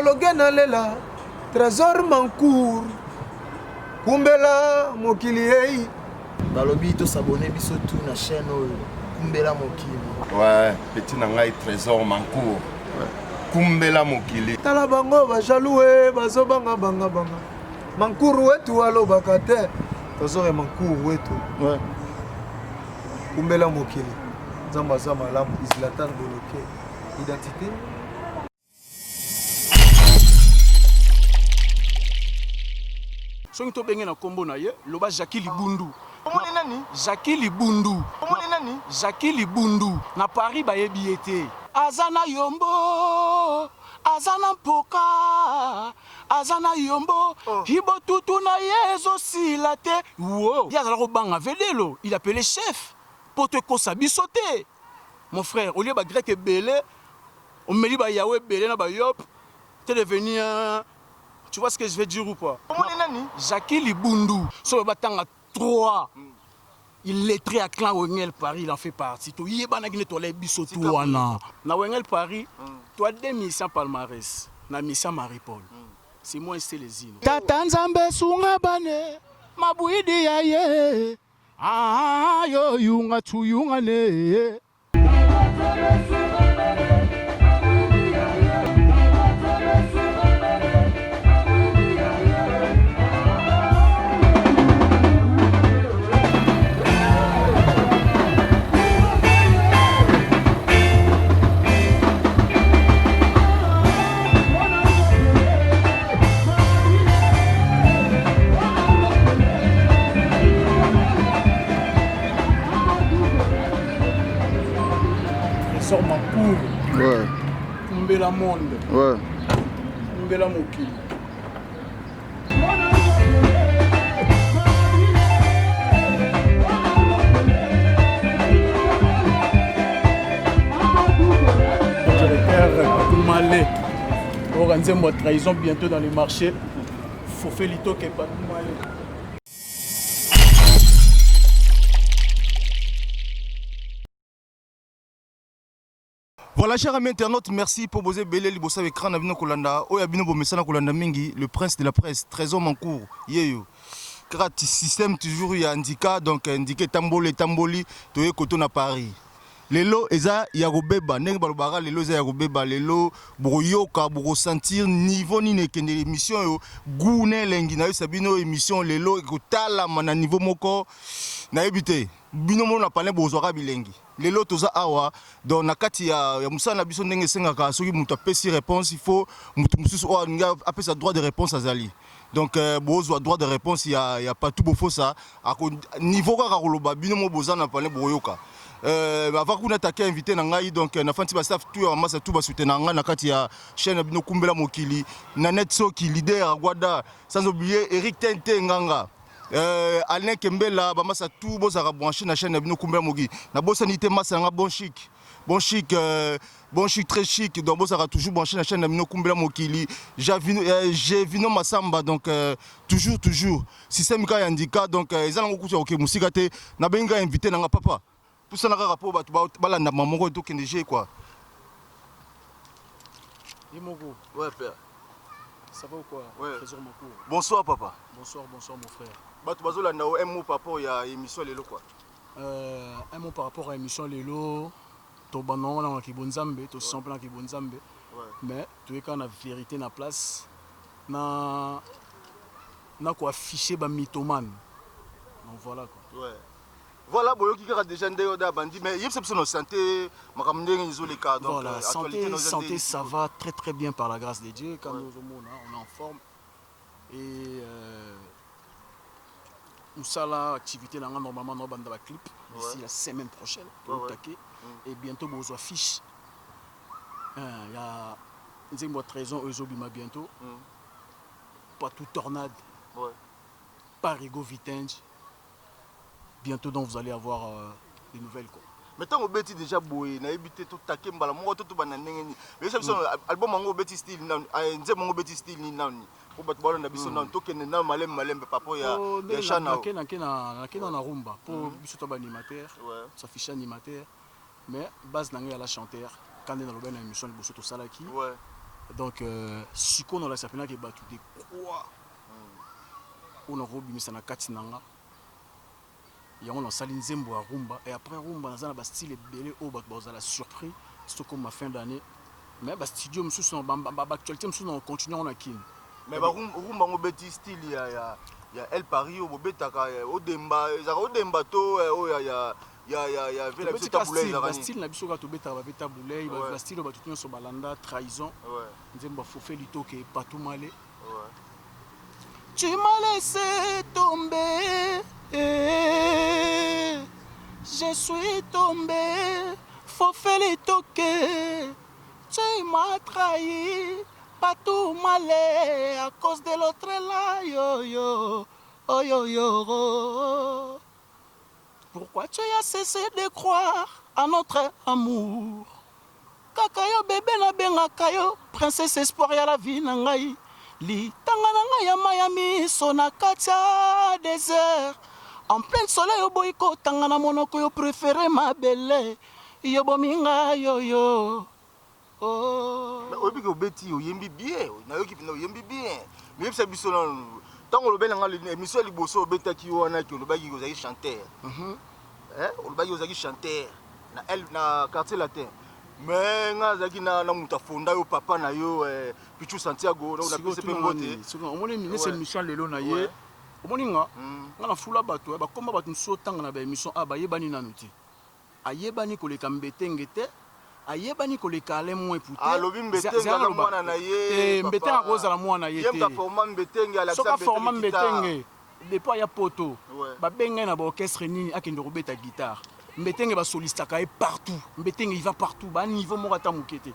Tologe na lela Trésor Mancour Kumbela mokili ei balobi to s'abonner biso tout na chaîne Kumbela mokili. Ouais, petit nangai Trésor Mancour. Kumbela mokili. Tala bango ba jaloue bazo banga Mancour wetu alobaka te. Trésor Mancour wetu. Ouais. Kumbela mokili. Nzamba za malamu Zlatan Boloke. Identité. Soki to benge na kombo na ye, loba Jackie Libundu. Omoni nani? Jackie Libundu. Omoni nani? Jackie Libundu. Na Paris ba yebi ete. Azana yombo. Azana mpoka. Azana yombo. Hibo tutu na yezo silate. Wow. Il y a la banga vedelo. Il appelait chef. Pour te kosabisote. Mon frère, au lieu de grec belé, on me dit ba Yahweh belé na ba yop. T'es devenu un. Tu vois ce que je vais dire ou pas? Jackie Libundu, sur le batanga 3, il est très à clan Wengel Paris, il en fait partie. Il est banagné to les bisotouana. Na Wengel Paris, toi deux missions palmarès, na mission Marie-Paul. C'est moi c'est les îles. Tatanzambe sunga bane, mabuidi ya ye. Ah yo yunga tu yunga ne. Mancour. Ouais. Kumbela monde. Ouais. Kumbela mokili. Directeur Malé. Organiser une trahison bientôt dans les marchés. Faut faire l'ito qui est pas tout malé. Voilà, chers amis internautes, merci pour poser Belé Libosa avec Kran Abino Kolanda, Oyabino Bomesana Kolanda Mingi, le prince de la presse, Trésor Mancour, Yeyo. Krat système toujours il y a indiqué, donc indiqué Tamboli, Toye Koton à Paris. Lelo eza Yarobeba, Neng Balobara, Lelo eza Yarobeba, Lelo Broyoka, Bro sentir niveau ni nekende émission yo, Goune Lengina, Sabino émission, Lelo, Kotala, Mana niveau moko, Naebite. Bino mo na parler bozora bilengi lelo toza awa donc na kati ya musana biso ndenge sengaka soki mutu apesi réponse il faut mutu mususu o nga apesa droit de réponse azali donc bozwa droit de réponse ya pas tout beau ça à niveau kaka koloba bino mo bozana parler boyoka avant qu'on attaque invité na ngai donc na fanti ba staff tout massa tout ba soutenir nga na kati ya chaîne bino Kumbela mokili na net soki leader Gwada sans oublier Eric Tente Nganga Alain Kembela bamasa tout bozara branché na chaîne bino Kumbela mogi na bosanité massa nga bon chic très chic donc bozara toujours branché na chaîne bino Kumbela mokili j'ai vino masamba donc toujours système ka handicap donc ezala ngokuti OK musika te na benga invité na nga papa pour ça na rapport ba balanda mamongo to kende quoi Imogo. Ouais père. Ça va ou quoi? Ouais. Trésor Mancour. Bonsoir papa. Bonsoir mon frère. Bato bazolanda un mot par rapport à l'émission Lelo quoi. Un mot par rapport à l'émission Lelo. Tobanon na kibonzambe, to sample na kibonzambe. Mais tu es quand la vérité na place na quoi afficher ba mythomane. Donc voilà quoi. Ouais. Voilà, boyoki kaka déjà ndeo da bandi mais yeb c'est no santé makamnde ngizo les cas donc voilà, santé ça va très bien par la grâce de Dieu quand nous on est en forme et nous ça là activité là normalement dans bande clip d'ici la semaine prochaine pour attaquer et bientôt vous affiche il y a une trahison Ezobima bientôt pas tout tornade pas Rigo Vitenge. Bientôt donc vous allez avoir des nouvelles quoi. Mais tant obeti déjà boy na ebité tout taquer mbala mo to bana ndenge mais ça album ngo obeti style na nze mo obeti style ni nani pour bat balo na biso na to kene na malembe papa ya chana na rumba pour biso to ba animateur ça fiche animateur mais base na la chanteur quand on a le ben émission le bosso to salaki Donc siko na la sapena ke batu de quoi on a robimisa na kati nanga yango na sali nzembo ya rumba et après rumba na zana ba style belé au batu bazala surpris surtout comme ma fin d'année mais ba studio mususu na ba actualité mususu na continuer on a kin mais ba rumba ngo beti style ya El Paris au bobetaka au demba to ya vela biso tabulé ba style na biso ka to beta ba beta boulé ba style ba tutunyo so balanda trahison nzembo fofé litoke patou malé tu m'as laissé tomber je suis tombé fofé litoke tu m'as trahi patou malé à cause de l'autre là yo yo oh yo yo. Pourquoi tu as cessé de croire à notre amour? Kakayo bébé na benga kayo, princesse espoir ya la vie na ngai. Li tanga na ngai ya Miami, sona katia désert. En plein soleil boyko tanga na monoko yo préféré ma belle. Yo bominga yo yo. Oh. Mais obi ko beti oyembi bien, na yo kipi na oyembi bien. Mais yebisa biso na tant on bela nga émission liboso obetaki wana ki olobaki ozaki chanteur. Olobaki ozaki chanteur na elle na quartier latin. Mais nga zaki na muta fonda yo papa na yo Pichu Santiago na pese pe ngote. Omoni ni c'est émission lelo na ye. Omoni nga na fula bato ba komba bato so tanga na ba émission aba yebani nanuti. Ayebani ko le kambetenge te. Ayebani ko le kale mo epute alobi mbetenge na mwana na ye mbetenge ko za mwana ye te yemba format mbetenge ala soka format mbetenge depo ya poto ba benga na ba orchestre nini akende ko beta guitare mbetenge ba soliste ka partout mbetenge il va partout ba niveau mo kata mukete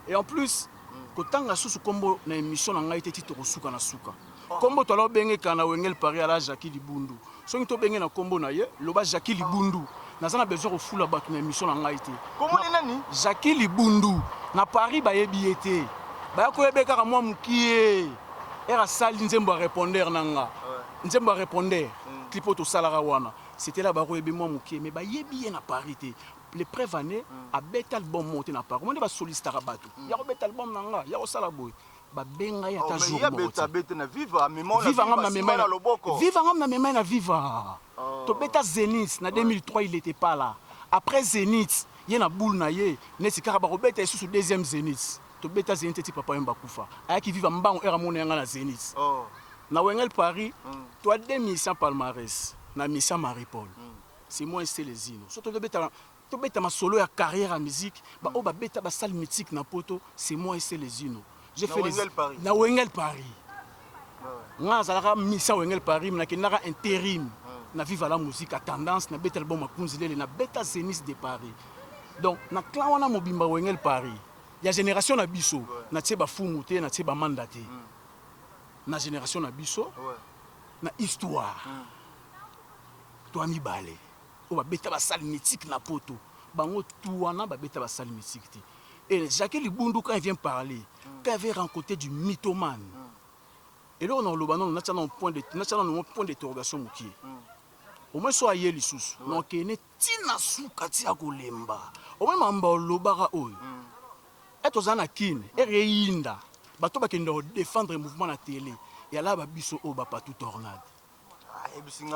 et en plus ko tanga susu kombo na émission na ngai te tito ko suka na suka kombo to lo benge kana wengel Paris ala Jackie Libundu so to benge na kombo na ye loba Jackie Libundu nazana besoin de fouler bato na émission na ngai te. Comment ni nani? Jackie Libundu na Paris ba yebi été. Ba ko yebeka ka moi mukie. Era sali nzembo répondeur nanga. Nzembo répondeur. Clipo to salara wana. C'était là ba ko yebi moi mukie mais ba yebi na Paris te. Les prévanés a beta album monté na Paris. Moi ba soliste rabato. Ya ko beta album nanga, ya ko sala boy. Ba benga ya ta jour. Ya beta beta na viva mémoire na viva na loboko. Viva na mémoire na viva. Tobeta Zénith, en 2003, il n'était pas là. Après Zénith, il y a une boule na ye. Nesikara Barobeta est sous deuxième Zénith. Tobeta Zénith, c'est papa Mbakufa. Aya qui vit en bas, on est ramené à Zénith. Na Wengel Paris, toi deux missions palmarès, na mission Marie-Paul. C'est moi et c'est les inos. Surtout Tobeta ma solo ya carrière en musique, ba o ba beta ba salle mythique na poto, c'est moi et c'est les inos. J'ai fait les na Wengel Paris. Nga zalaka mission Wengel Paris, na kinara intérim. Na viva la musique à tendance na beta album makunzilele na beta Zénith de Paris. Donc na clan wana mobimba Wengel Paris. Ya génération na biso na tseba fumu te na tseba mandate. Na génération na biso na histoire. Toi mi balé. O ba beta ba salle mythique na poto. Bango touana ba beta ba salle mythique te. Et Jackie Libundu quand il vient parler, quand il vient rencontrer du mythomane. Et là on a le banon na tsana un point d'interrogation mukie. Au moins soit yé lisusu donc ene tina suka tia kolemba au moins mamba lobara oyo eto zana kin ereinda bato bakendo défendre le mouvement na télé et là ba biso o ba partout tornade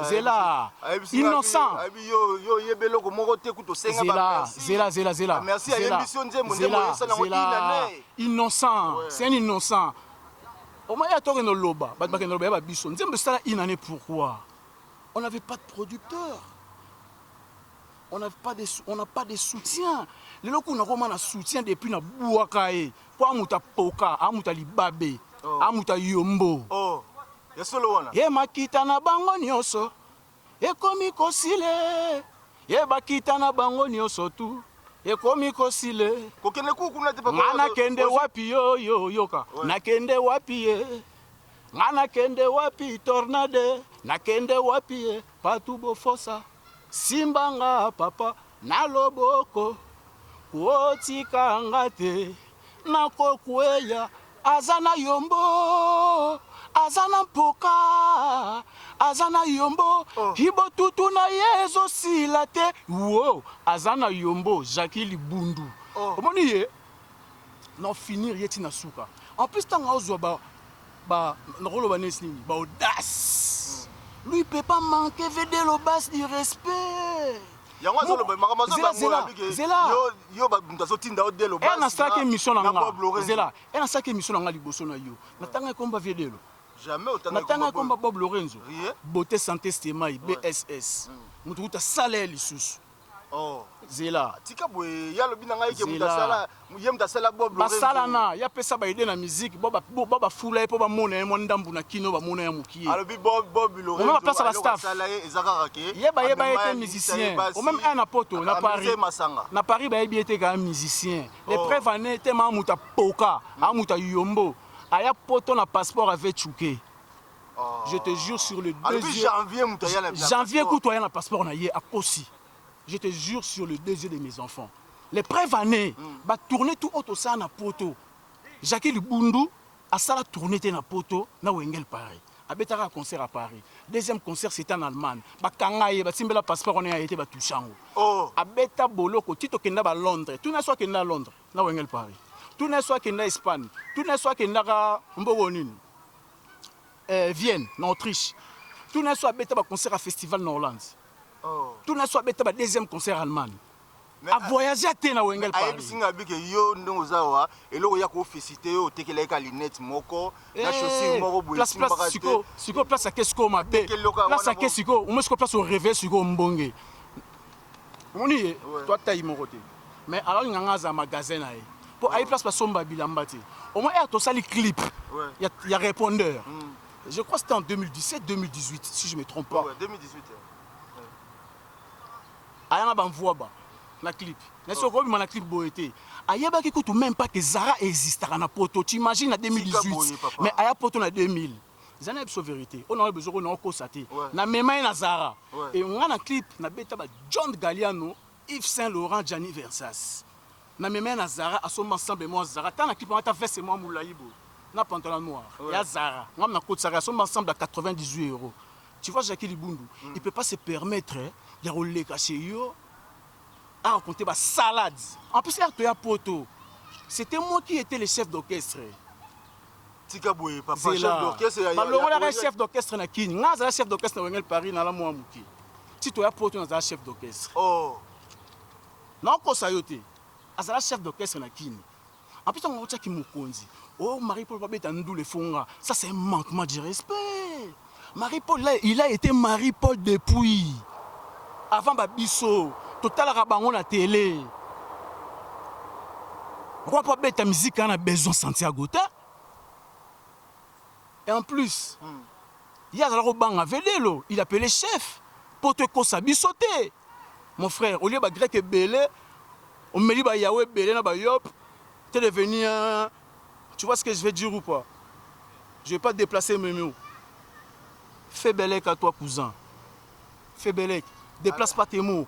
zela innocent yo yebelo ko moko te kuto senga ba zela merci à émission nzembo yesala ngokina innocent c'est un innocent au moins ya tokeno loba bato bakendo loba ba biso nzembo sala inane pourquoi. On n'avait pas de producteur. On n'a pas de soutien. Les locaux n'ont pas de soutien depuis na Bouakae. Pour amuta poka, amuta libabe, amuta yombo. Oh, ya solo wana. Ye makita na bango nyoso. E komi kosile. Ye bakita na bango nyoso tu. E komi kosile. Kokene ku kuna te papa. Ngana kende wapi yo yoka. Na kende wapi ye. Ngana kende wapi tornade. Nakende wapi patu bofosa simbanga papa na loboko kuotika ngate nako kweya azana yombo azana mpoka azana yombo hibo tutu na yezo silate wo azana yombo Jackie Libundu omoni ye na finir yeti na suka. En plus tanga ozwa audace. Lui il peut pas manquer VD le bas du respect. Yango azolo ba makamazo bango Zela. Yo ba mutazotinda o delo bas. Na saki mission na nga. Zela. Na saki mission na nga liboso na yo. Na tanga komba VD lo. Jamais autant na tanga komba Bob Lorenzo. Beauté santé stéma BSS. Mutu ta salaire lisusu. Oh, Zela. Tika boye ya lobi na ngai ke mutasala, ye mutasala Bob Lorenzo. Basala na, ya pesa ba ide na musique, boba fula po ba mona mo ndambu na kino ba mona ya mukie. Alobi Bob Lorenzo. On va place la staff. Ezaka ke. Yeba été musicien. Au même un apoto na Paris. Na Paris ba été quand musicien. Les preuves en étaient ma muta poka, a muta yombo. Aya poto na passeport avec Chouké. Je te jure sur le 2 janvier koutouaya na passeport na ye a Kosi. Je te jure sur le 2 de mes enfants. Les prévanés, va tourner tout autre ça na poto. Jacques Lubundu a ça la tourner na poto na Wengel Paris. Abetara concert à Paris. Deuxième concert c'était en Allemagne. Ba kangaye ba timbela passeport on a été ba touchango. Oh, abeta boloko tito kenda ba Londres. Tout na soit kenda Londres na Wengel Paris. Tout na soit kenda Espagne. Tout na soit kenda ka Mbogonine. Vienne, en Autriche. Tout na soit beta ba concert à festival en Hollande. Oh. Tout na soit beta ba deuxième concert en Allemagne. A voyager à Tena Wengel Paris. Aïe singa bike yo ndongo zawa eloko ya ko féliciter yo tekela ka lunette moko na chaussure moko boye place siko place à qu'est-ce qu'on m'a fait place à qu'est-ce qu'on on me siko place au réveil siko mbonge on y toi taille mon côté mais alors il y a un magasin là pour aller place pas somba bilamba te au moins to sali clip il y a répondeur je crois que c'était en 2017 2018 si je me trompe pas 2018 ayana ban voix ba na clip na soko bi na clip boyete ayeba ki kutu même pas que Zara existera na poto tu imagines en 2018 mais aya poto na 2000 zana ebso vérité on a besoin on constater na mema na Zara et on a na clip na beta ba John Galliano Yves Saint Laurent Gianni Versace na mema na Zara asoma ensemble moi Zara ta na clip on ta veste moi moulayibo na pantalon noir ya Zara ngam na côte Zara asoma ensemble à 98 €. Tu vois Jacques Libundu il peut pas se permettre de rouler chez yo à raconter ma salade. En plus, c'était moi qui étais le chef d'orchestre. Tika Boye, papa, chef d'orchestre. Le chef d'orchestre na Kini. Nga za chef d'orchestre na Wengel Paris na la moi muki. Si tu as poto na za chef d'orchestre. Oh. Na ko sayote. Azala chef d'orchestre na Kini. En plus, on a qui mukonzi. Oh, Marie-Paul Babeta ndou le fonga. Ça c'est un manquement de respect. Marie-Paul là, il a été Marie-Paul depuis avant Babiso. Total rabango na télé. Roi pas bête musique on a besoin Santiago ta. Et en plus, il y a le banga Vedelo, il appelé chef pour te kosabi sauter. Mon frère, au lieu de grec belé, on me dit ba Yahweh belé na ba yop, tu es devenu un tu vois ce que je vais dire ou pas? Je vais pas déplacer mes mots. Fais belé à toi cousin. Fais belé. Déplace pas tes mots.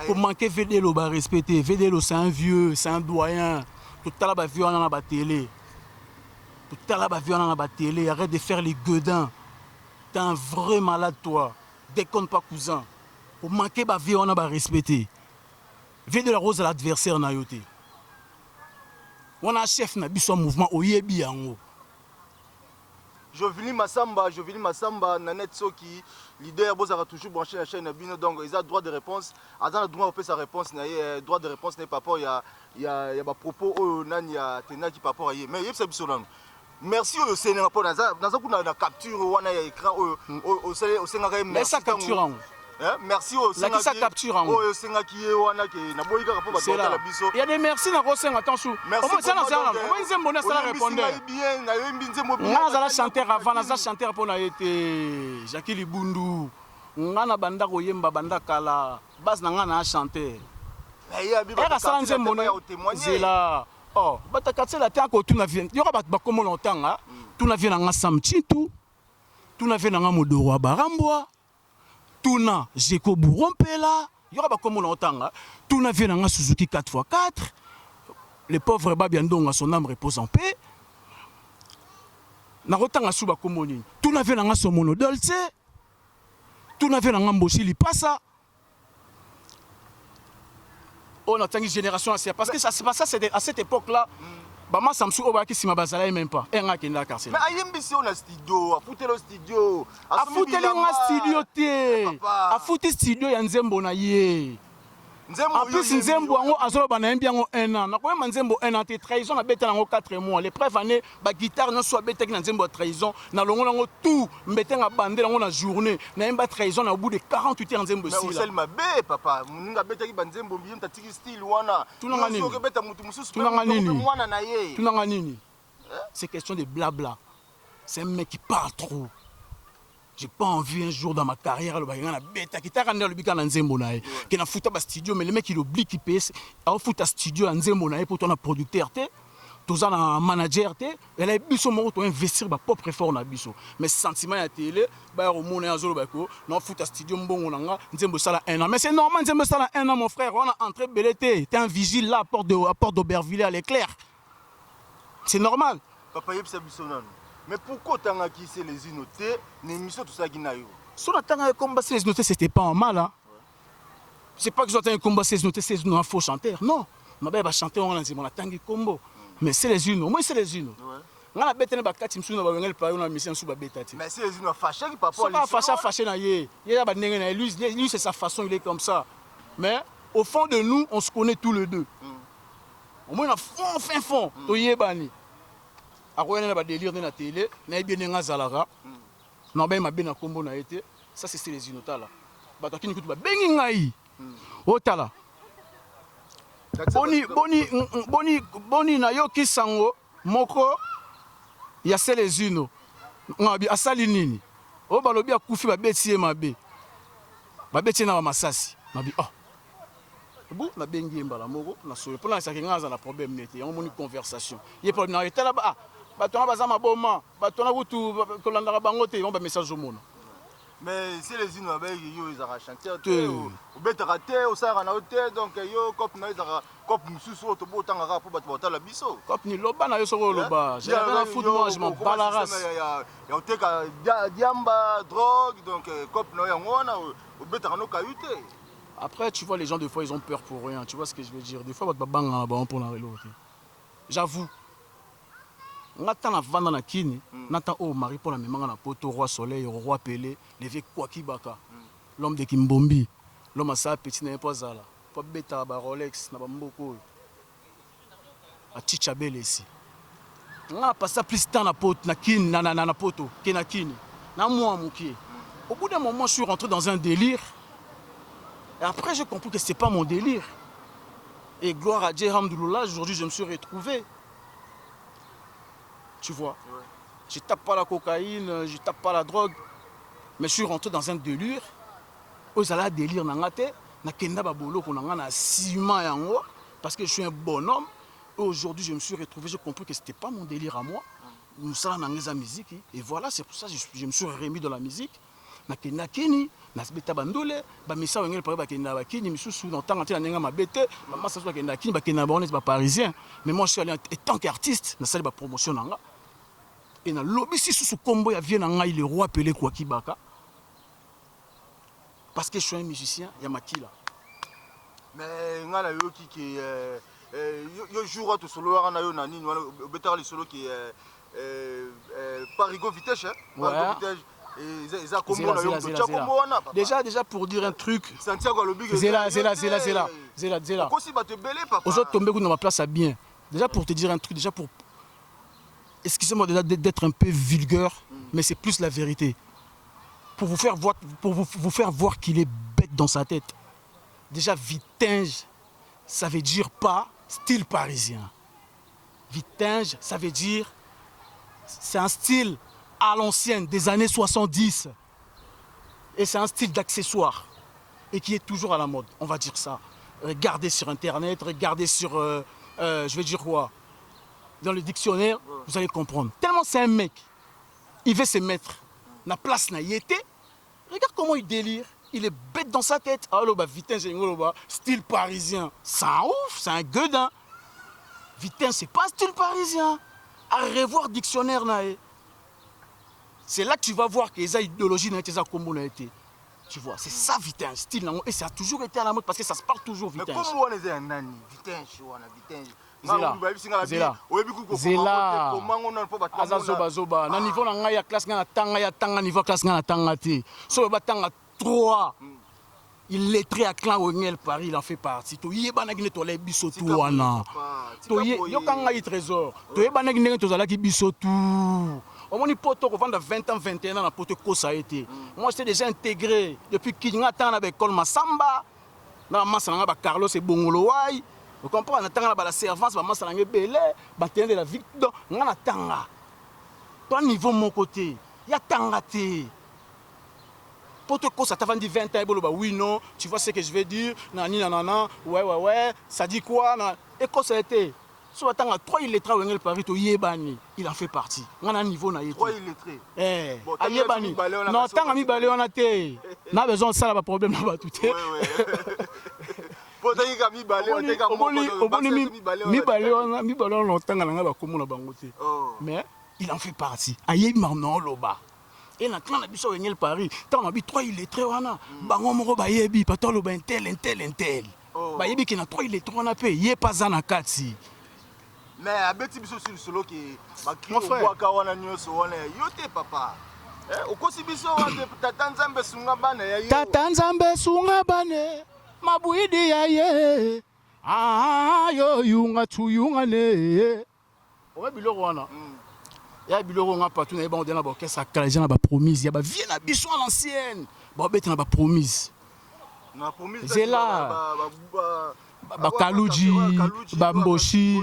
Pour manquer Vedelo, bah respecter. Vedelo, c'est un vieux, c'est un doyen. Tout à l'heure, vieux, on a la télé. Tout à l'heure, vieux, on a la télé. Arrête de faire les gueudins. T'es un vrai malade, toi. Déconne pas, cousin. Pour manquer, bah vieux, on a respecter. Vedelo rose à l'adversaire, na yoté. On a un chef, na biso mouvement, oyebi yango. Jovini Massamba, Nanette Soki, leader, vous avez toujours branché la chaîne Bino, donc ils ont droit de réponse. Ils ont droit de faire sa réponse, droit de réponse n'est pas pour, il y a des propos, il y a des qui pas pour. Mais il y a des choses. Merci au Sénégal pour la capture, on a écran au Sénégal. Mais ça capture. Merci au Sénégal. Ça capture. Il y a des merci dans le Sénégal. Attention. Comment ça n'a pas répondre? Chanteur avant, on a chanteur pour été Jacques Libundu. On a banda koyemba banda kala. Bas na chanteur. Zela. Oh, batakatse la tanko tu na vient. Yora ba comme longtemps hein. Tu na vient na Samchitu. Tu na vient na Modoro Barambwa. Tu na Jeko Bourrompela. Yora ba comme longtemps hein. Tu na vient na Suzuki 4x4. Le pauvre Babiandonga son âme repose en paix. Na rotanga suba komoni. Tu na vient na Somono Dolce. Tu na vient na Mboshi Lipasa. On a une génération ancienne. Parce que ça, c'est pas ça, c'est à cette époque-là, Bama Samsung obaki sima bazala même pas. Enga kenda carcel. Mais ayembisi on a studio, afuté le studio. Afuté le studio te. Afuté studio ya Nzembo na ye. En plus Nzembo ango azolo bana yembi ango 1 an. Na ko yema Nzembo 1 an te trahison na beta nango 4 mois. Les preuves année ba guitare na so beta ki na Nzembo trahison na longo nango tout mbete nga bande nango na journée. Na yemba trahison na au bout de 48 heures Nzembo si. Mais ma bé papa, muninga beta ki ba Nzembo mbiyem ta tiki style wana. Tunanga nini? So beta mutu mususu Tunanga nini? Mwana na ye. Tunanga nini? C'est question de blabla. C'est un mec qui parle trop. J'ai pas envie un jour dans ma carrière le bagana bêta qui t'a ramené le bika na Nzembo na qui na futa ba studio mais le mec il oublie qu'il paye a futa studio na Nzembo na pour ton producteur té tous en manager té elle a biso mo to investir ba propre effort na biso mais sentiment ya télé ba romona ya zolo ba ko na futa studio mbongo nanga Nzembo sala 1 an mais c'est normal Nzembo sala 1 an mon frère on a entré belleté t'es un vigile là à porte d'Aubervilliers à l'éclair c'est normal papa yebisa biso nanu. Mais pourquoi tu as quitté les innotés, les émissions, tout ça qui n'a eu? Si on a combattu les innotés, c'était pas en mal. Hein? C'est pas que j'ai entendu combattre les innotés, c'est un faux chanteur. Non. Ma belle va chanter, on a dit, on a tangué combo. Mais c'est les unos. Moi, c'est les unos. On a bêté, on a bêté, on a mis un sous bêté. Mais c'est les unos fâchés qui parfois. C'est pas fâché, lui, c'est sa façon, il est comme ça. Mais au fond de nous, on se connaît tous les deux. Au moins, on a fond. Akoyana na ba délire na télé na bien nga zalaka na ba mabe na kombo na été ça c'est les inota là bato kini kutu ba bengi ngai otala boni na yoki sango moko ya c'est les uno ngabi asali nini o balobi akufi ba betie mabe ba betie na masasi mabi bon na bengi mbala moko na so pour ça que ngaza na problème nete on moni conversation il problème na été là ba batona bazama boma batona butu kolandaka bango te ba message au monde mais c'est les unes avec yo ils ont chanté au bête raté au sara na hotel donc yo cop na ils cop mususu au tobo tanga pour batota la biso cop ni loba na yo soko loba j'ai un football je m'en bats la race ya oteka diamba drogue donc cop na yo ngona au bête rano kayute. Après tu vois les gens des fois ils ont peur pour rien tu vois ce que je veux dire des fois ba banga ba pour na relo j'avoue Nata na vanda na kini, nata o mari pour la memanga na poto roi soleil, roi Pelé, les vieux Kwakibaka, l'homme de Kimbombi, l'homme à sa petit n'est pas là, pas bêta ba Rolex na bamboko, a Tichabel ici. On a passé plus de temps na poto na kini na poto, que na kini, na moi mouki. Au bout d'un moment, je suis rentré dans un délire. Et après, j'ai compris que c'est pas mon délire. Et gloire à Dieu, alhamdoulilah, aujourd'hui, je me suis retrouvé. Tu vois, je tape pas la cocaïne, je tape pas la drogue, mais je suis rentré dans un délire. Aux ala délire nangate, na kenda babolo ko nanga na sima yango parce que je suis un bonhomme. Et aujourd'hui, je me suis retrouvé, j'ai compris que c'était pas mon délire à moi. Nous sommes dans la musique et voilà, c'est pour ça que je me suis remis dans la musique. Na kenda kini, na beta bandole, ba misa wengel pa ba kenda ba kini misusu dans tant que na ma bete, ma ça soit kenda kini ba kenda ba on est pas parisien, mais moi je suis allé en tant qu'artiste, na salle ba promotion nanga. Et na lobby si sous combo ya vient ngai le roi Pelé Kwakibaka parce que je suis un musicien ya makila mais ngala yo ki yo jour to solo wana yo na nini better le solo qui Parigo Vitesse Parigo Vitesse déjà pour dire un truc Santiago lobi zela aussi ba te belé papa aux autres tomber dans ma place à bien déjà pour te dire un truc déjà pour excusez-moi d'être un peu vulgaire, mais c'est plus la vérité. Pour vous faire voir qu'il est bête dans sa tête. Déjà, Vitinge, ça veut dire pas style parisien. Vitinge, ça veut dire, c'est un style à l'ancienne, des années 70. Et c'est un style d'accessoire. Et qui est toujours à la mode, on va dire ça. Regardez sur Internet, regardez sur, je vais dire quoi, dans le dictionnaire, vous allez comprendre. Tellement c'est un mec, il veut se mettre na place na yété. Regarde comment il délire. Il est bête dans sa tête. Alors, Vitin, style parisien. C'est un ouf, c'est un gueudin. Vitin, c'est pas style parisien. À revoir dictionnaire nae. C'est là que tu vas voir que les idéologies n'ont été comme été. Tu vois, c'est ça Vitin, style. Et ça a toujours été à la mode parce que ça se parle toujours Vitin. Mais comment on est un nani Vitin, Zela. Zela. Aza zoba zoba. Na niveau na ngai ya classe nga na tanga niveau classe nga na tanga te. So ba tanga 3. Il lettré à clan Wengel Paris, il en fait partie. To yebana ki to le biso tu wana. To yo kanga yi trésor. To yebana ki to zala ki biso tu. Au moins, poto qu'on vend 20 ans, 21 ans, la poto que ça a été. Moi, j'étais déjà intégré depuis qu'il y a temps avec l'école Massamba. Dans la Carlos et Bongolowai. Vous comprenez, on a la servance, on a la belé, on a la victoire. On a tanga. Toi, niveau mon côté, il y a tangaté. Poto que ça t'a vendu 20 ans, oui, non, tu vois ce que je veux dire. Nani, nanana, ouais, ça dit quoi? Et quoi ça a été? So atanga 3 illettrés Wengel Paris to yebani, il en fait partie. On a un niveau na yeto. 3 illettrés. Eh, a yebani. Non, tanga mi balé on a té. Na besoin de ça là problème na ba tout. Ouais. Potani ka mi balé on té ka mi balé on tanga na ba komo na bango té. Mais il en fait partie. A yebani non loba. Et na clan na biso Wengel Paris, tant na bi 3 illettrés wana, bango moko ba yebi pato loba intel. Ba yebi ki na 3 illettrés wana pe yé pas za na kati. Mais abeti biso sur solo ki bakri obwaka wana nyonso wana yo te papa. Okosi biso wana tata nzambe sunga bana ya yo. Tata nzambe sunga bane mabuidi ya ye. Yo yunga tuyunga ne. Owe biloko wana. Ya biloko nga partout na ba on na ba orchestre calage na ba promise ya ba vie na biso à l'ancienne. Ba beti na ba promise. Na promise Zela. Bakaluji, Bamboshi,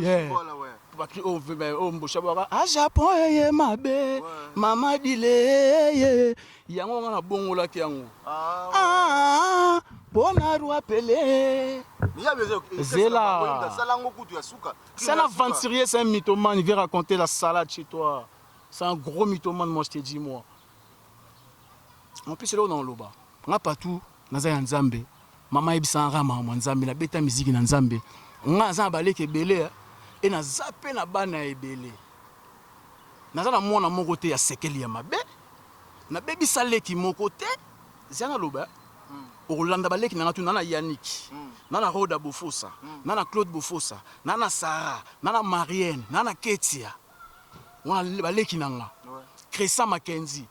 Mboshi, à Japon, mabe, Mama dile, yango na bongo la kiango. Bon appelé. Zela. C'est un aventurier, c'est un mythomane, il vient raconter la salade chez toi. C'est un gros mythomane, moi je te dis, moi. En plus, c'est là où on loba. On n'a pas tout, on a un Nzambe. Mama ebisa rama mwa nzambe na beta muziki na nzambe nga za baleke belé et na zape na bana ebele na za na mwana moko te ya sekeli ya mabe na bebisa leki moko te zana loba Orlando baleki na ngatu na Yannick na Roda Bofosa na Claude Bofosa na Sarah na Marienne na Ketia wana baleki na nga Cressa Mackenzie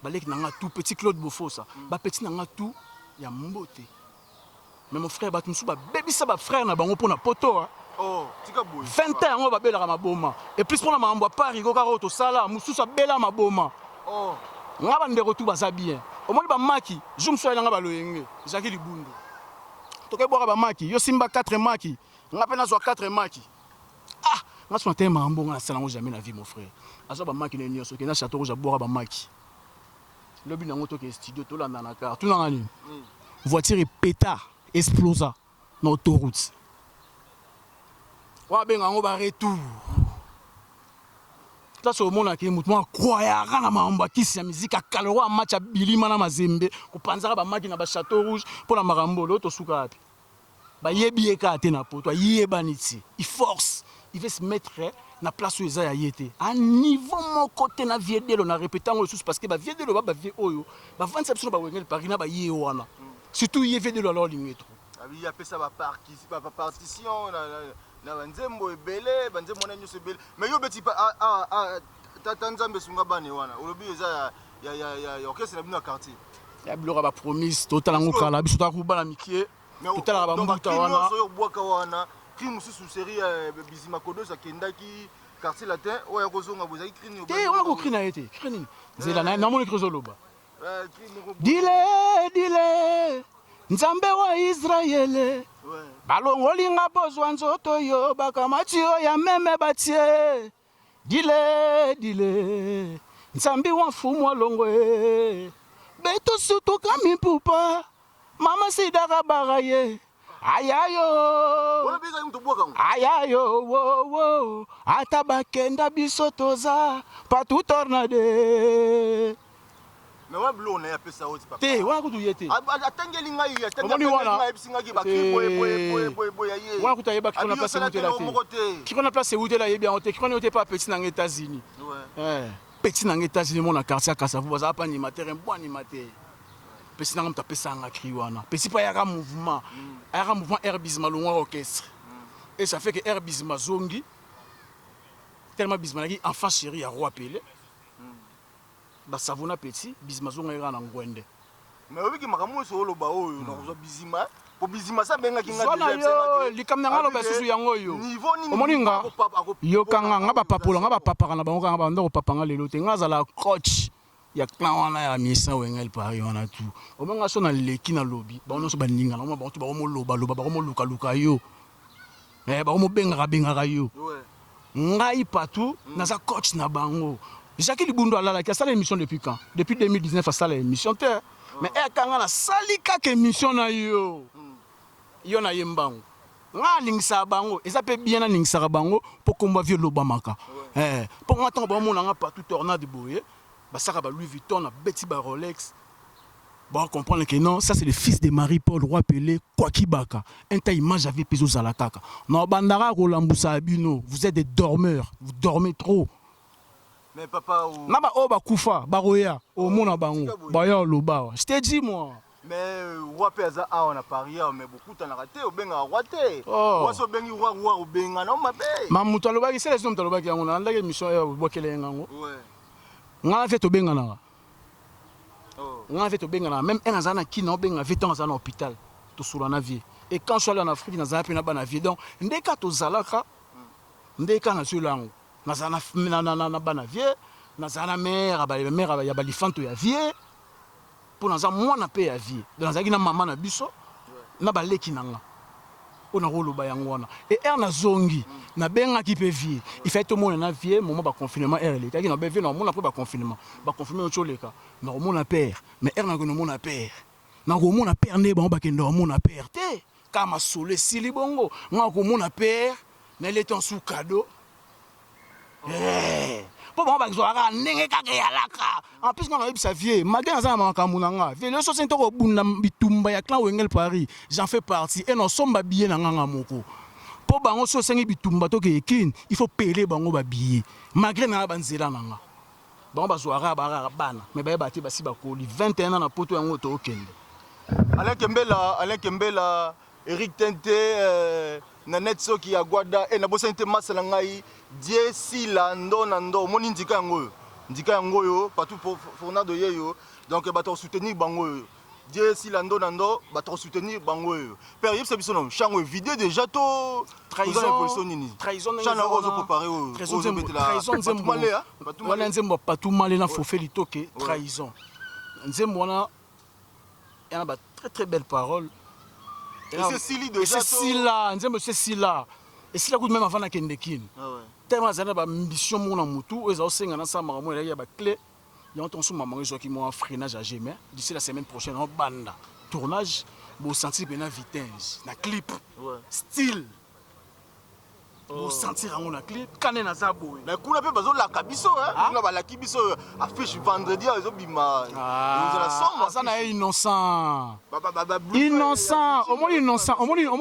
baleki na nga tout petit Claude Bofosa ba petit na nga tout ya mbote. Mais mon frère Batumsou ba baby ça ba frère na bango pona poto tika boy 20 ans on va bela maboma et plus pour la mambo Paris ko karo to sala mususu bela maboma ngaba ndeko tu baza bien au moins ba maki je me suis allé ngaba loyenge Jacques Libundu to ke boka ba maki yo simba 4 maki ngapa na zo 4 maki nga so tema mambo nga sala ngo jamais na vie mon frère azo ba maki na nyoso ke na château rouge boka ba maki lobi na ngoto ke studio to landa na car tout na ngani voiture pétard explosa na autoroute. Wa benga ngo ba retour. Là c'est au monde qui mutu croya kana mamba kisi ya musique akalwa match ya bilima na mazembe ko panzaka ba maki na ba château rouge pour la marambo l'autre suka api. Ba yebi eka te na poto yebaniti. Il force, il veut se mettre na place où eza ya yete. À niveau mon côté na vie de na répétant le sous parce que ba vie de ba vie oyo ba 27 sur ba Wengel Paris na ba ye wana. Surtout il y avait de l'or limite. Il y a ça va partition na nzembo ebele banzembo na nyoso ebele mais yo beti tata nzambe sunga bane wana olobi eza ya orchestre na bino quartier ya biloko ba promise total ngo kala biso ta kubala mikie total ba mbuta wana so yo bwaka wana crime mususu série bizima kodo sa kendaki quartier latin oya kozonga bozaki crime te wana ko crime na yete crime zela na moni krozoloba dile nzambe wa Israele balongoli nga bozwa nzoto yo bakamati yo ya meme batie dile nzambe wa mfumu alongwe beto sutu kami pupa mama sidaka baraye ayayo wo ata bakenda biso toza patu tornade. Mais moi bleu on a appelé ça aussi papa. Té wana kutu yete. Atangeli ngai ngai bisingaki ba boy aye. Wana kutu yeba kiko na place où la té. Kiko na place où la yeba on té kiko na yote pas petit na États-Unis. Ouais. Petit na États-Unis mon na quartier Kasavu baza pas animateur un bon animateur. Petit na mta pesa nga cri wana. Petit pa yaka mouvement. Yaka mouvement Herbis Malonga orchestre. Et ça fait que R Bisma Zongi, tellement Bisma Nagi, enfant chéri à Roi Pelé, bah Savona Petit, Bisma Zongi est en Gwende. Mais oui, qui m'a ramené sur le bas, on a Bizima. Pour Bizima, ça benga qui Zona yo, li kamna ngalo ba susu yango yo. Niveau ni omoninga yo kanga ngaba papola ngaba papaka na bango kanga bando papanga lelo te ngaza la coach ya clan wana ya misa wengel Paris wana tout. Omenga so na leki na lobby, ba ono so ba ninga na ba to ba mo loba loba ba mo luka luka yo. Ba mo benga benga yo. Ngai partout na za coach na bango. Jacques Libundo alala qui a sala émission depuis quand? Depuis 2019 a sala émission terre. Mais kanga na salika ke émission na yo. Yo na yembango nga lingisa bango eza pe bien na lingisa bango pour komba vieux lobamaka pour nga tango ba mona nga partout tornade boye ba saka ba Louis Vuitton na Betty ba Rolex ba comprendre que non ça c'est le fils de Marie-Paul Roi Pelé quoi qui baka un ta image avait peso za la kaka na bandara ko lambusa abino vous êtes des dormeurs vous dormez trop. Mais papa na ba o ba kufa ba roya o mona bango ba yo loba je t'ai dit moi. Mais Roi Peza a on a parié mais beaucoup t'en a raté au benga raté. Moi so bengi roi au benga non ma bé. Mamuto alobaki c'est les hommes talobaki yango na ndaki mission ya bokele yango. Ouais. Nga fait to benga na. Nga fait to benga na même un azana ki na benga fait dans un hôpital to sula na vie. Et quand je suis allé en Afrique na zapi na bana vie donc ndeka to zalaka ndeka na sulango. Na zana na bana vie na zana mère ya balifanto ya vie. Pour nous avoir moins paix à vie. Dans la maman na biso, na baleki nanga. On a rolo bayangwana. Et na zongi, na benga qui peut vie. Il fait tout le monde na vie, moment ba confinement elle. Qui na be vie na monde après ba confinement. Ba confinement au choleka. Na monde na père, mais na ko monde na père. Na ko monde na père ne ba kendo monde na père te. Kama sole sili bongo, na ko monde na père, na il est en sous cadeau. Pour moi, je vais en plus, quand on a eu sa vie, malgré que je Paris, j'en fais partie. Et nous sommes bien dans le pour bango so sengi bitumba to ke kin il faut payer bango ba billet malgré na banzela nanga bango bazwara bara bana mais ba bati basi ba ko 21 ans na poto yango to okende Alain Kembela Eric Tente Nanette Soki Agwada et na bosente masala ngai die sila ndo nando moni ndika yango yo partout pour Fernando yeyo donc ba to soutenir bango yo die sila ndo nando ba to soutenir bango yo père yeb sabiso no chango vidéo déjà to trahison chana ozo préparer o trahison nzembo patu malé na fofeli toke trahison nzembo wana yana ba très belle parole. Et c'est Sili déjà. C'est Sila, nzembo c'est Sila. Et Sila coûte même avant na kendekin. Ah ouais. Tellement zana ba ambition mon amutu, eza osenga na sa mama ya ba clé. Ya on ton maman zo ki mo freinage à jamais. D'ici la semaine prochaine on banda. Tournage, bo sentir ben na vitesse, na clip. Ouais. Style. Bo sentir en na clip, kané na za boy. Na kuna pe bazo la kabiso hein. Na ba la kibiso affiche vendredi zo bima. Nous la sombre. Ça na innocent. Innocent, au moins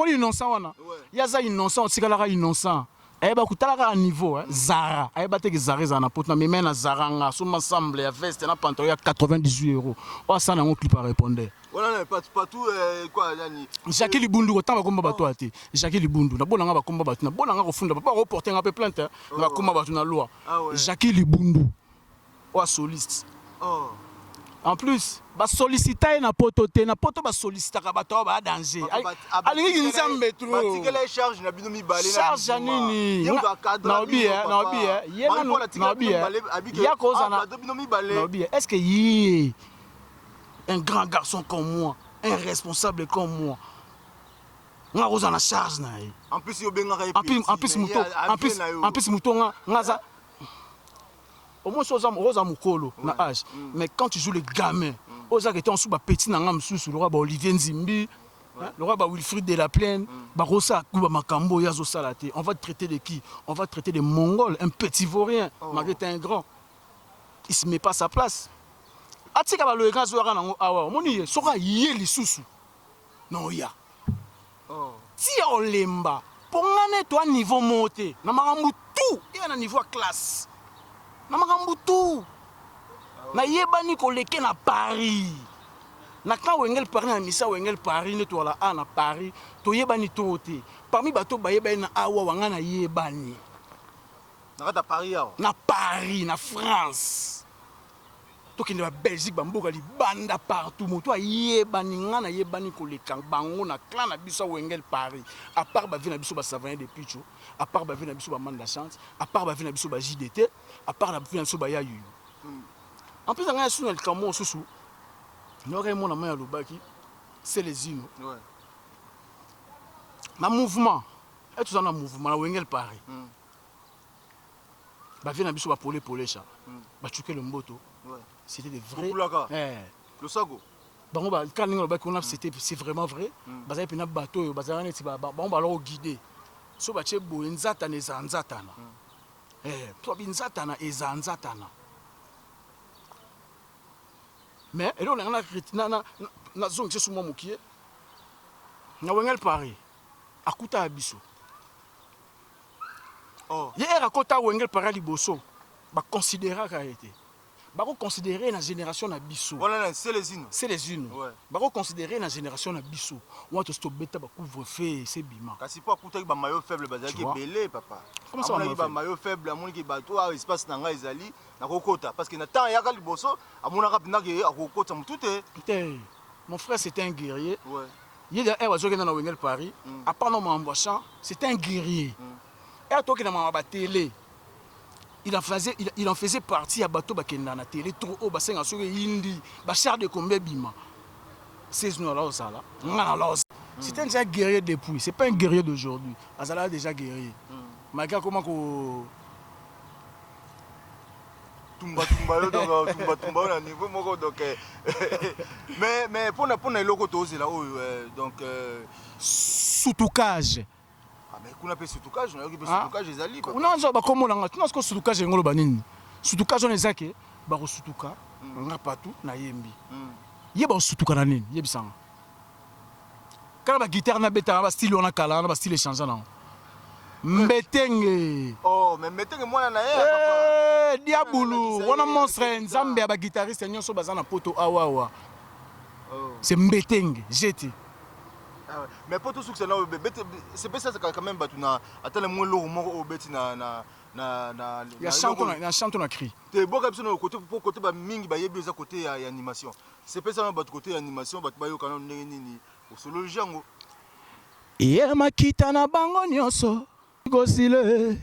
innocent wana. Yaza innocent, tikala innocent. Eba kutalaka niveau Zara. Eba te Zara za na potna mais na Zara nga so ensemble ya veste na pantalon ya 98 €. O ça na ngo clip à répondre. Voilà pas tout quoi yani. Jacques Libundu ko tamba komba bato ate. Jacques Libundu na bona nga ba komba bato na bona nga ko funda papa reporter nga pe plainte na komba bato na loi. Jacques Libundu. O soliste. Oh. En plus, ba solliciter na poto ba solliciter ka bato ba danger. Alingi nzambe trop. Batikele charge na bino mibale na. Charge nini? Na obi ya koza na bino mibale. Na obi est-ce que yi un grand garçon comme moi, un responsable comme moi. Nga koza na charge na yi. En plus yo benga en plus muto nga za au moins Rosa Mukolo na âge. Mais quand tu joues les gamins, Oza qui était en sous petit na ngam sous le roi Olivier Nzimbi, le roi Wilfried de la Plaine, Rosa Kuba Makambo Yazo Salate. On va te traiter de qui? On va te traiter de Mongol, un petit vaurien, malgré t'es un grand. Il se met pas à sa place. Atika ba le grand zoara nango awa, moni soka yeli susu. Non ya. Si on lemba, pour ngane toi niveau monté, na makambu tout, il y a un niveau classe. Na makambu tout na yebani koleke na Paris na ka wengel Paris na misa wengel Paris ne to la a na Paris to yebani to te parmi bato bayebani na awa wanga na yebani nakata Paris awa na Paris na France tokende ba Belgique bamboka libanda partout moto ayebani nga na yebani koleka bango na clan na biso Wengel Paris à part ba vie na biso ba Savarin de Picho à part ba vie na biso ba Man la Chance à part ba vie na biso ba JDT à part la vie na biso ba Yayu en plus nga sous le camo sous n'aurait mon amant à Lubaki c'est les ino ouais na mouvement et tout ça na mouvement na Wengel Paris ba vie na biso ba polé cha ba chuke le mboto ouais c'était des vrais le sago bango ba quand ningo ba qu'on c'était c'est vraiment vrai bazali pena bateau bazali neti ba bango ba lo guider so ba che bo nzata ne nzata na to bi nzata na nzata na mais et on a na zone c'est suma mokie na Wengel Paris akuta abiso oh ye rakota Wengel Paris liboso ba considérer ka été bako considérer na génération na biso voilà c'est les ino ouais bako considérer na génération na biso on to stop beta ba couvre feu c'est bima kasi po akuta ba maillot faible bazaki belé papa comment ça ba maillot faible amoni ki bato a espace na nga ezali na kokota parce que na temps ya ka liboso amona ka pina ke akokota mutute mon frère c'était un guerrier ouais il a un na Wengel Paris à part non m'embauchant c'était un guerrier et toi qui na ma télé il en faisait partie à bateau bakenda na télé trop haut bassin sur indi ba char de combien bima c'est nous là ça là c'était un guerrier depuis c'est pas un guerrier d'aujourd'hui azala déjà guerrier malgré comment ko tumba na niveau moko donc mais pour na loko tozi là donc soutoucage mais kuna pe soutoucage na yoki pe soutoucage ezali on a nzo ba komo nga tu nasko soutoucage ngolo banini soutoucage on ezake ba ko soutouka nga partout na yembi ye ba soutouka na nini yebisanga kana ba guitare na beta ba style on a kala na ba style changer na mbetenge oh mais mbetenge mwana na ye papa diabulu wana monstre nzambe ya ba guitariste nyonso bazana poto awawa c'est mbetenge jeté mais pour tout ce que c'est pas ça quand même batuna atale mo lo mo obeti na ya chanto na cri te boka biso na côté ba mingi ba yebi za côté ya animation c'est pas ça ba côté ya animation ba yo kana ndenge nini au solo jango ye makita na bango nyonso gosile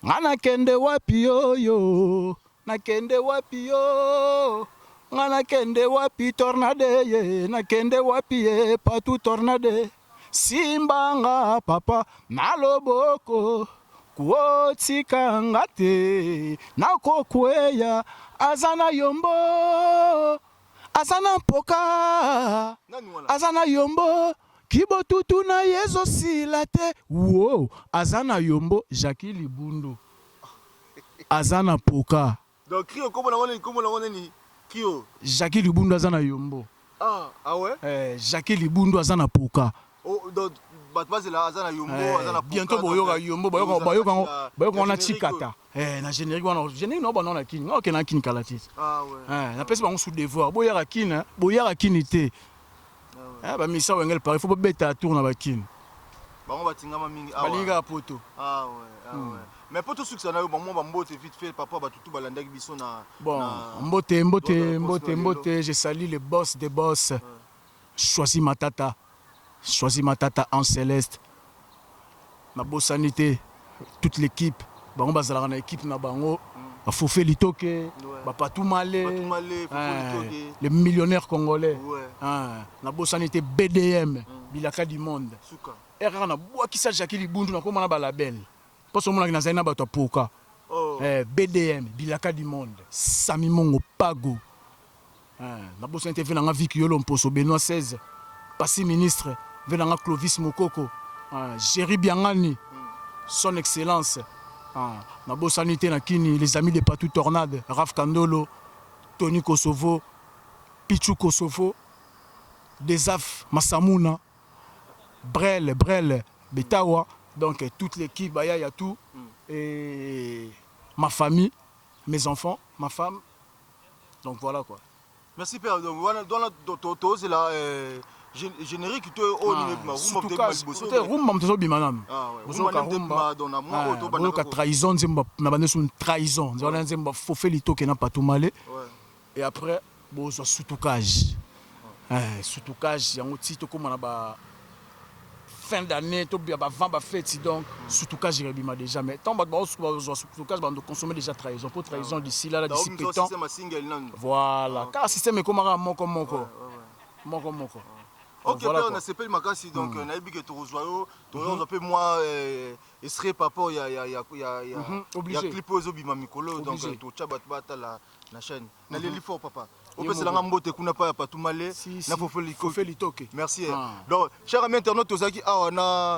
ngana kende wapi yo nakende wapi yo ngana kende wapi tornade ye nakende wapi ye patu tornade simbanga papa naloboko kuotika ngate nakokweya azana yombo azana mpoka azana yombo kibotutu na yezo silate wow azana yombo Jackie Libundu azana poka donc krio comme la ni krio Jackie Libundu azana yombo ah ouais Jackie Libundu azana poka oh donc batbase la azana yombo azana poka bientôt boyoka yombo boyoka na chikata na générique wana générique no bana na kini OK na kini kalati ah ouais na pesi bango sous devoir boyaka kini te ba misa Wengel Paris faut beta tour na bakini bango batingama mingi balinga poto ah ouais mais pour tout ce que ça na yo bango mbote vite fait papa batutu balandaki biso na bon mbote je salue les boss des boss choisi matata en céleste ma bossanité toute l'équipe bango bazalaka na équipe na bango Fofé Litoke, Patou Malé, les millionnaires congolais, la bossanité BDM, Bilaka du monde. Et on a bois qui s'agit Jackie Libundu, on a un label. Parce que on a un bateau Poka. BDM, Bilaka du monde. Sami Mongo Pago. La bossanité vient en Vic Yolom Poso, Benoît XVI, passé ministre, vient en Clovis Mokoko, Jerry Biangani, son excellence. Na bossanité na kini les amis de Patou Tornade, Raf Kandolo, Tony Kosovo, Pichou Kosovo, Desaf Massamuna, Brel, Betawa, donc toute l'équipe, il y a tout, et ma famille, mes enfants, ma femme, donc voilà quoi. Merci Père, donc voilà, dans la dose là, générique to o ni ma rumba peut liboso rumba mtozo bimanam bozoka rumba dona moi auto bana bozoka trahison nzemba na bande sur une trahison nzela nzemba fofeli to kena patumale et après bozo sutukage sutukage yango ti to koma na ba fin d'année to bien avant ba fête donc sutukage rebima déjà mais tant ba sutukage ba de consommer déjà trahison pour trahison d'ici là d'ici peu temps voilà car système comment moko ok voilà, on a sepel makasi donc na yebi que to rejoyo to on peu moi serait papa ya clip ozo bima mikolo donc to chabat bata la chaîne na leli fort papa on peut se la mbote kuna pa patumale na fofeli toke merci donc cher ami internaute ozaki awa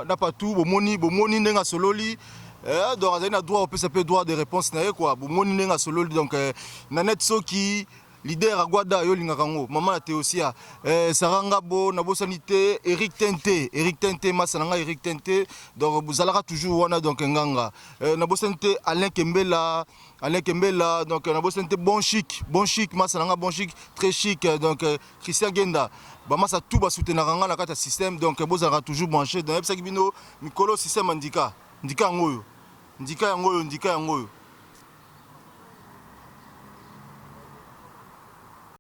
na patu bomoni ndenga sololi donc azali na droit on peut s'appeler droit de réponse na ye quoi bomoni ndenga sololi donc na net soki leader Aguada yo linga kango maman na Théosia Saranga bo na bosanité Eric Tente masananga Eric Tente donc vous allez toujours wana donc nganga na bosanité Alain Kembela donc na bosanité bon chic masananga bon chic très chic donc Christian Genda ba masa tout ba soutenir nganga na kata système donc vous allez toujours branché dans epsa kibino mikolo système ndika ngoyo